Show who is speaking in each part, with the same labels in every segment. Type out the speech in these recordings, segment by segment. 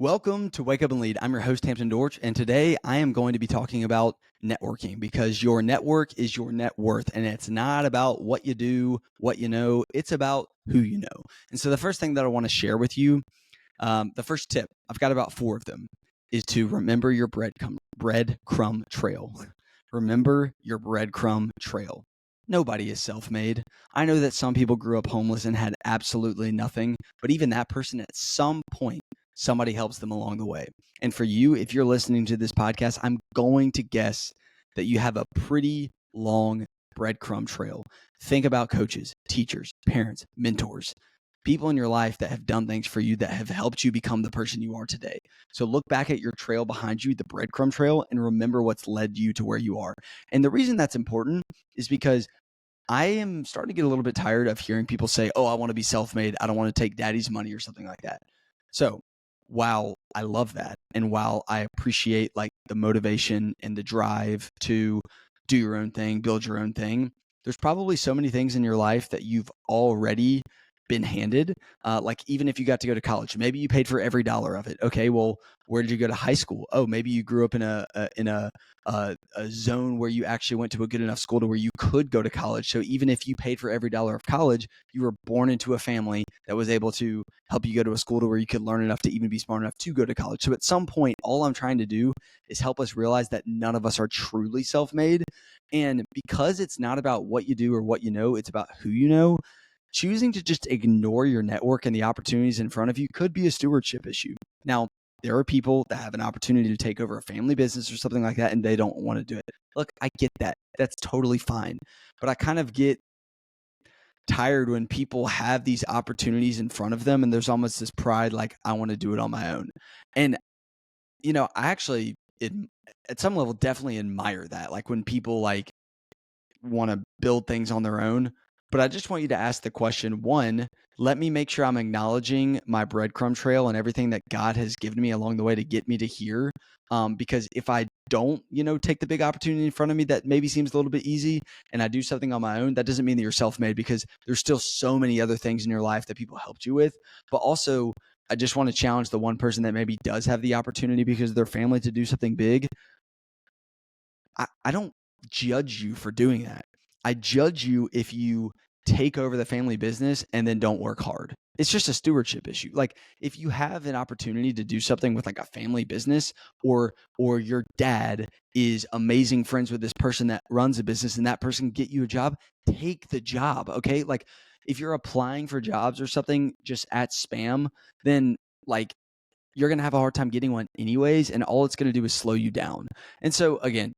Speaker 1: Welcome to Wake Up and Lead. I'm your host, Hampton Dorch, and today I am going to be talking about networking because your network is your net worth, and it's not about what you do, what you know, it's about who you know. And so the first thing that I want to share with you, the first tip, I've got about 4 of them, is to remember your breadcrumb trail. Remember your breadcrumb trail. Nobody is self-made. I know that some people grew up homeless and had absolutely nothing, but even that person at some point, somebody helps them along the way. And for you, if you're listening to this podcast, I'm going to guess that you have a pretty long breadcrumb trail. Think about coaches, teachers, parents, mentors, people in your life that have done things for you that have helped you become the person you are today. So look back at your trail behind you, the breadcrumb trail, and remember what's led you to where you are. And the reason that's important is because I am starting to get a little bit tired of hearing people say, "Oh, I want to be self-made. I don't want to take daddy's money," or something like that. So while I love that, and while I appreciate like the motivation and the drive to do your own thing, build your own thing, there's probably so many things in your life that you've already been handed. Like even if you got to go to college, maybe you paid for every dollar of it. Okay, well, where did you go to high school? Oh, maybe you grew up in a zone where you actually went to a good enough school to where you could go to college. So even if you paid for every dollar of college, you were born into a family that was able to help you go to a school to where you could learn enough to even be smart enough to go to college. So at some point, all I'm trying to do is help us realize that none of us are truly self-made. And because it's not about what you do or what you know, it's about who you know. Choosing to just ignore your network and the opportunities in front of you could be a stewardship issue. Now, there are people that have an opportunity to take over a family business or something like that, and they don't want to do it. Look, I get that. That's totally fine. But I kind of get tired when people have these opportunities in front of them and there's almost this pride, like, I want to do it on my own. And, I actually, at some level, definitely admire that. Like when people like want to build things on their own. But I just want you to ask the question, one, let me make sure I'm acknowledging my breadcrumb trail and everything that God has given me along the way to get me to here. Because if I don't, take the big opportunity in front of me that maybe seems a little bit easy and I do something on my own, that doesn't mean that you're self-made because there's still so many other things in your life that people helped you with. But also, I just want to challenge the one person that maybe does have the opportunity because of their family to do something big. I don't judge you for doing that. I judge you if you take over the family business and then don't work hard. It's just a stewardship issue. Like if you have an opportunity to do something with like a family business or your dad is amazing friends with this person that runs a business and that person can get you a job, take the job, okay? Like if you're applying for jobs or something just at spam, then like you're going to have a hard time getting one anyways and all it's going to do is slow you down. And so again,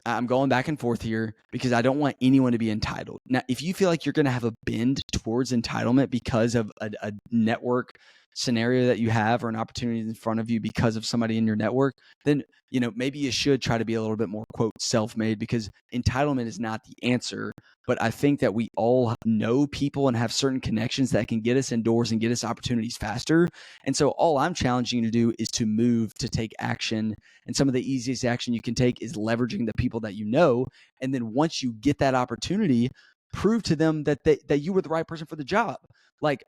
Speaker 1: I'm going back and forth here because I don't want anyone to be entitled. Now, if you feel like you're going to have a bend towards entitlement because of a network scenario that you have or an opportunity in front of you because of somebody in your network, then maybe you should try to be a little bit more quote self-made because entitlement is not the answer. But I think that we all know people and have certain connections that can get us indoors and get us opportunities faster. And so all I'm challenging you to do is to move to take action. And some of the easiest action you can take is leveraging the people that you know. And then once you get that opportunity, prove to them that you were the right person for the job. Like,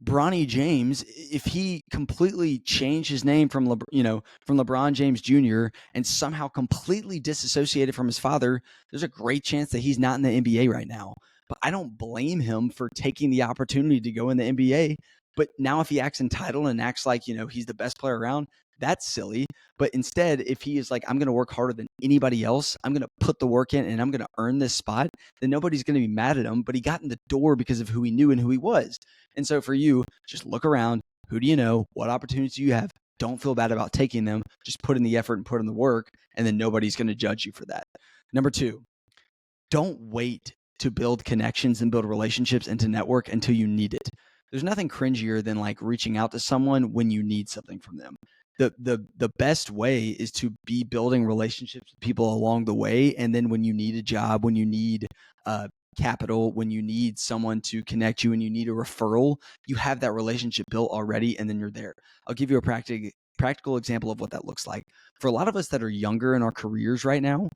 Speaker 1: Bronny James, if he completely changed his name from from LeBron James Jr. and somehow completely disassociated from his father, there's a great chance that he's not in the NBA right now. But I don't blame him for taking the opportunity to go in the NBA. But now if he acts entitled and acts like, he's the best player around, that's silly. But instead, if he is like, I'm going to work harder than anybody else, I'm going to put the work in and I'm going to earn this spot, then nobody's going to be mad at him. But he got in the door because of who he knew and who he was. And so for you, just look around. Who do you know? What opportunities do you have? Don't feel bad about taking them. Just put in the effort and put in the work, and then nobody's going to judge you for that. Number two, don't wait to build connections and build relationships and to network until you need it. There's nothing cringier than like reaching out to someone when you need something from them. The best way is to be building relationships with people along the way, and then when you need a job, when you need capital, when you need someone to connect you and you need a referral, you have that relationship built already, and then you're there. I'll give you a practical example of what that looks like. For a lot of us that are younger in our careers right now,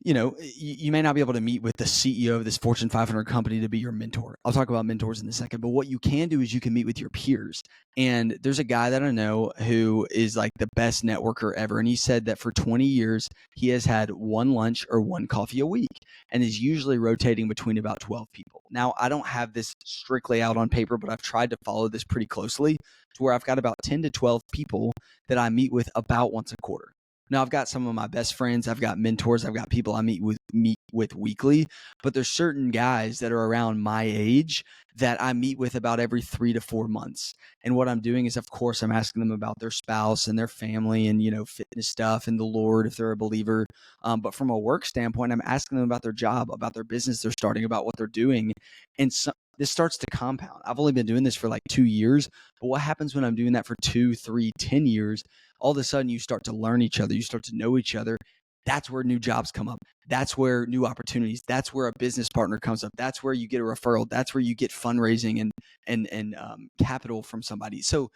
Speaker 1: you may not be able to meet with the CEO of this Fortune 500 company to be your mentor. I'll talk about mentors in a second, but what you can do is you can meet with your peers. And there's a guy that I know who is like the best networker ever. And he said that for 20 years, he has had one lunch or one coffee a week and is usually rotating between about 12 people. Now, I don't have this strictly out on paper, but I've tried to follow this pretty closely to where I've got about 10 to 12 people that I meet with about once a quarter. Now, I've got some of my best friends, I've got mentors, I've got people I meet with weekly, but there's certain guys that are around my age that I meet with about every 3 to 4 months. And what I'm doing is, of course, I'm asking them about their spouse and their family and, fitness stuff and the Lord if they're a believer. But from a work standpoint, I'm asking them about their job, about their business they're starting, about what they're doing. And this starts to compound. I've only been doing this for like 2 years, but what happens when I'm doing that for 2, 3, 10 years? All of a sudden you start to learn each other, you start to know each other. That's where new jobs come up. That's where new opportunities, that's where a business partner comes up. That's where you get a referral. That's where you get fundraising and capital from somebody. So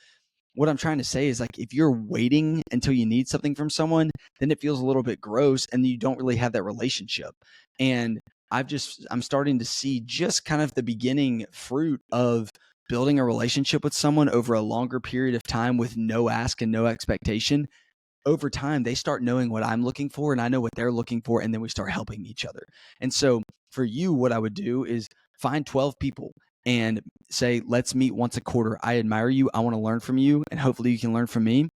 Speaker 1: what I'm trying to say is, like, if you're waiting until you need something from someone, then it feels a little bit gross and you don't really have that relationship. And I'm starting to see just kind of the beginning fruit of building a relationship with someone over a longer period of time with no ask and no expectation. Over time, they start knowing what I'm looking for and I know what they're looking for. And then we start helping each other. And so for you, what I would do is find 12 people and say, let's meet once a quarter. I admire you. I want to learn from you. And hopefully you can learn from me.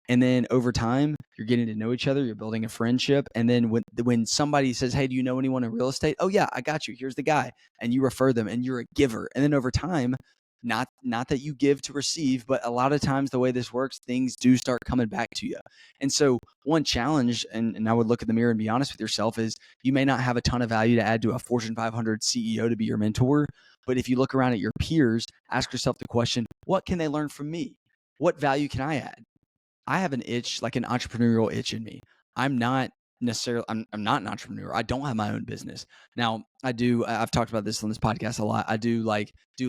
Speaker 1: And then over time, you're getting to know each other. You're building a friendship. And then when somebody says, hey, do you know anyone in real estate? Oh, yeah, I got you. Here's the guy. And you refer them and you're a giver. And then over time, not that you give to receive, but a lot of times the way this works, things do start coming back to you. And so one challenge, and I would look in the mirror and be honest with yourself, is you may not have a ton of value to add to a Fortune 500 CEO to be your mentor. But if you look around at your peers, ask yourself the question, what can they learn from me? What value can I add? I have an itch, like an entrepreneurial itch in me. I'm not I'm not an entrepreneur. I don't have my own business. Now, I've talked about this on this podcast a lot. I do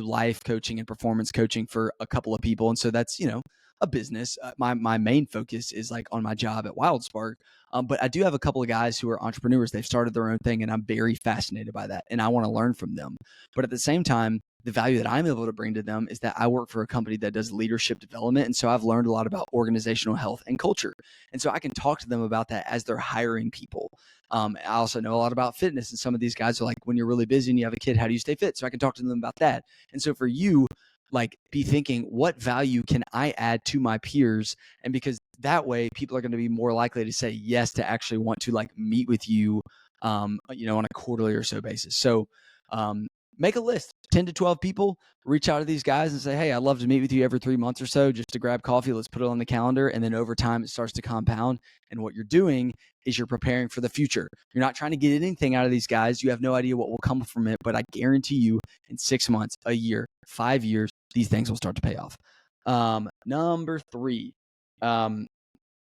Speaker 1: life coaching and performance coaching for a couple of people. And so that's, a business. My main focus is like on my job at WildSpark. But I do have a couple of guys who are entrepreneurs. They've started their own thing and I'm very fascinated by that. And I want to learn from them. But at the same time, the value that I'm able to bring to them is that I work for a company that does leadership development. And so I've learned a lot about organizational health and culture. And so I can talk to them about that as they're hiring people. I also know a lot about fitness. And some of these guys are like, when you're really busy and you have a kid, how do you stay fit? So I can talk to them about that. And so for you, like, be thinking, what value can I add to my peers? And because that way people are going to be more likely to say yes to actually want to like meet with you, on a quarterly or so basis. So, make a list, 10 to 12 people, reach out to these guys and say, hey, I'd love to meet with you every 3 months or so just to grab coffee. Let's put it on the calendar. And then over time, it starts to compound. And what you're doing is you're preparing for the future. You're not trying to get anything out of these guys. You have no idea what will come from it. But I guarantee you in 6 months, a year, 5 years, these things will start to pay off. Number 3,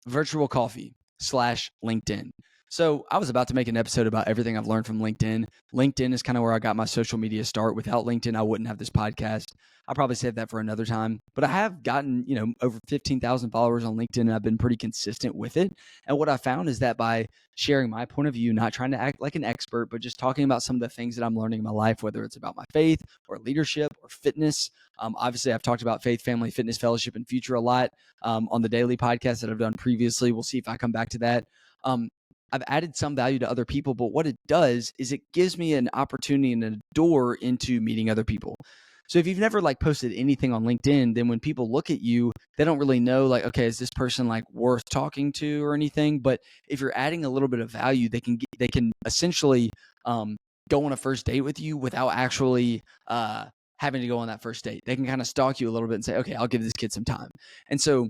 Speaker 1: virtual coffee / LinkedIn. So I was about to make an episode about everything I've learned from LinkedIn. LinkedIn is kind of where I got my social media start. Without LinkedIn, I wouldn't have this podcast. I'll probably save that for another time. But I have gotten, over 15,000 followers on LinkedIn, and I've been pretty consistent with it. And what I found is that by sharing my point of view, not trying to act like an expert, but just talking about some of the things that I'm learning in my life, whether it's about my faith or leadership or fitness. Obviously, I've talked about faith, family, fitness, fellowship, and future a lot on the daily podcast that I've done previously. We'll see if I come back to that. I've added some value to other people, but what it does is it gives me an opportunity and a door into meeting other people. So if you've never like posted anything on LinkedIn, then when people look at you, they don't really know like, okay, is this person like worth talking to or anything? But if you're adding a little bit of value, they can essentially go on a first date with you without actually having to go on that first date. They can kind of stalk you a little bit and say, okay, I'll give this kid some time. And so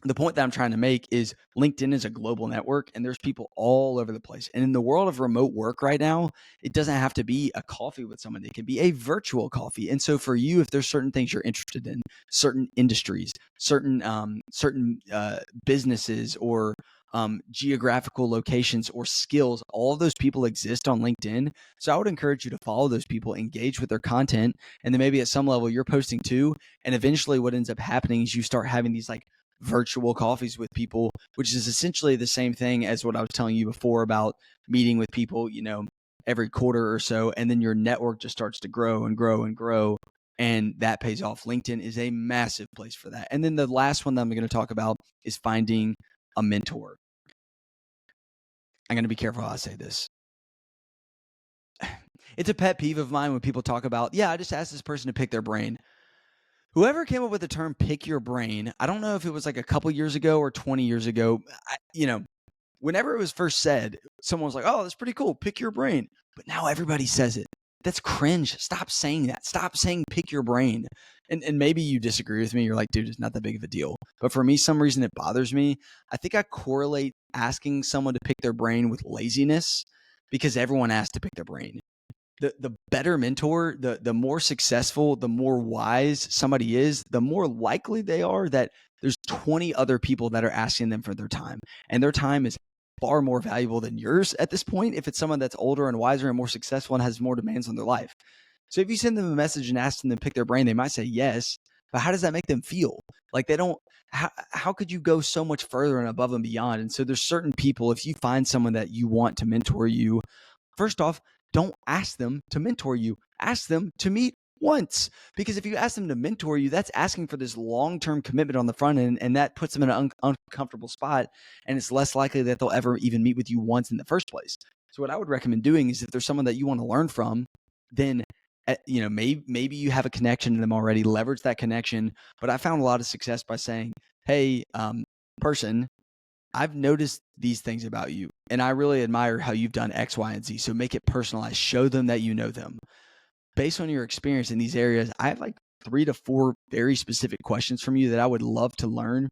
Speaker 1: the point that I'm trying to make is LinkedIn is a global network and there's people all over the place. And in the world of remote work right now, it doesn't have to be a coffee with someone. It can be a virtual coffee. And so for you, if there's certain things you're interested in, certain industries, certain businesses or geographical locations or skills, all of those people exist on LinkedIn. So I would encourage you to follow those people, engage with their content, and then maybe at some level you're posting too. And eventually what ends up happening is you start having these like virtual coffees with people, which is essentially the same thing as what I was telling you before about meeting with people, every quarter or so. And then your network just starts to grow and grow and grow. And that pays off. LinkedIn is a massive place for that. And then the last one that I'm going to talk about is finding a mentor. I'm going to be careful how I say this. It's a pet peeve of mine when people talk about, I just asked this person to pick their brain. Whoever came up with the term pick your brain, I don't know if it was like a couple years ago or 20 years ago. Whenever it was first said, someone was like, oh, that's pretty cool. Pick your brain. But now everybody says it. That's cringe. Stop saying that. Stop saying pick your brain. And maybe you disagree with me. You're like, dude, it's not that big of a deal. But for me, some reason it bothers me. I think I correlate asking someone to pick their brain with laziness because everyone asks to pick their brain. The better mentor, the more successful, the more wise somebody is, the more likely they are that there's 20 other people that are asking them for their time. And their time is far more valuable than yours at this point if it's someone that's older and wiser and more successful and has more demands on their life. So if you send them a message and ask them to pick their brain, they might say yes, but how does that make them feel? Like they don't, how could you go so much further and above and beyond? And so there's certain people, if you find someone that you want to mentor you, first off, don't ask them to mentor you. Ask them to meet once. Because if you ask them to mentor you, that's asking for this long-term commitment on the front end, and that puts them in an uncomfortable spot, and it's less likely that they'll ever even meet with you once in the first place. So what I would recommend doing is if there's someone that you want to learn from, then maybe you have a connection to them already, leverage that connection. But I found a lot of success by saying, hey, person, I've noticed these things about you, and I really admire how you've done X, Y, and Z. So make it personalized. Show them that you know them. Based on your experience in these areas, I have like 3 to 4 very specific questions from you that I would love to learn.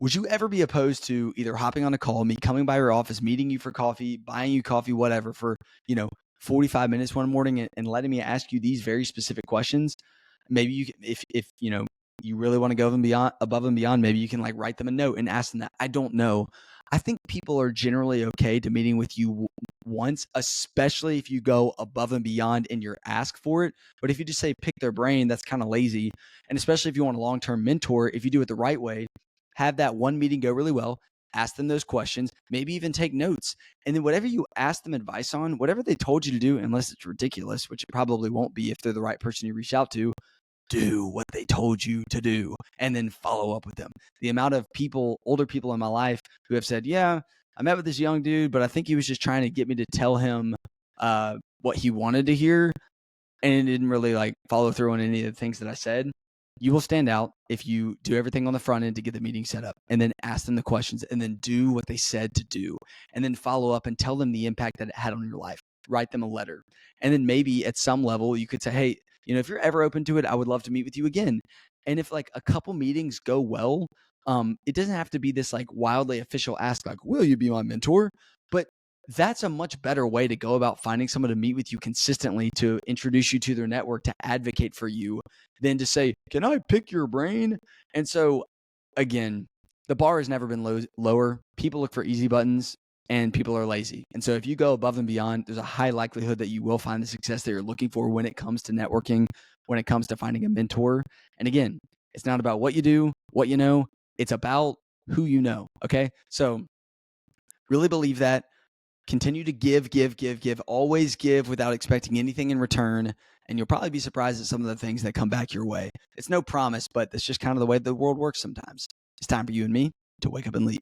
Speaker 1: Would you ever be opposed to either hopping on a call, me coming by your office, meeting you for coffee, buying you coffee, whatever, for 45 minutes one morning and letting me ask you these very specific questions? Maybe you can, if you really want to go above and beyond, maybe you can like write them a note and ask them that. I don't know. I think people are generally okay to meeting with you once, especially if you go above and beyond in your ask for it. But if you just say pick their brain, that's kind of lazy. And especially if you want a long-term mentor, if you do it the right way, have that one meeting go really well, ask them those questions, maybe even take notes. And then whatever you ask them advice on, whatever they told you to do, unless it's ridiculous, which it probably won't be if they're the right person you reach out to, do what they told you to do and then follow up with them. The amount of people, older people in my life who have said, yeah, I met with this young dude, but I think he was just trying to get me to tell him what he wanted to hear. And it didn't really like follow through on any of the things that I said. You will stand out if you do everything on the front end to get the meeting set up and then ask them the questions and then do what they said to do and then follow up and tell them the impact that it had on your life. Write them a letter. And then maybe at some level you could say, hey, if you're ever open to it, I would love to meet with you again. And if like a couple meetings go well, it doesn't have to be this like wildly official ask, like, will you be my mentor? But that's a much better way to go about finding someone to meet with you consistently, to introduce you to their network, to advocate for you, than to say, can I pick your brain? And so again, the bar has never been lower. People look for easy buttons and people are lazy. And so if you go above and beyond, there's a high likelihood that you will find the success that you're looking for when it comes to networking, when it comes to finding a mentor. And again, it's not about what you do, what you know, it's about who you know. Okay. So really believe that. Continue to give, always give without expecting anything in return. And you'll probably be surprised at some of the things that come back your way. It's no promise, but it's just kind of the way the world works sometimes. It's time for you and me to wake up and lead.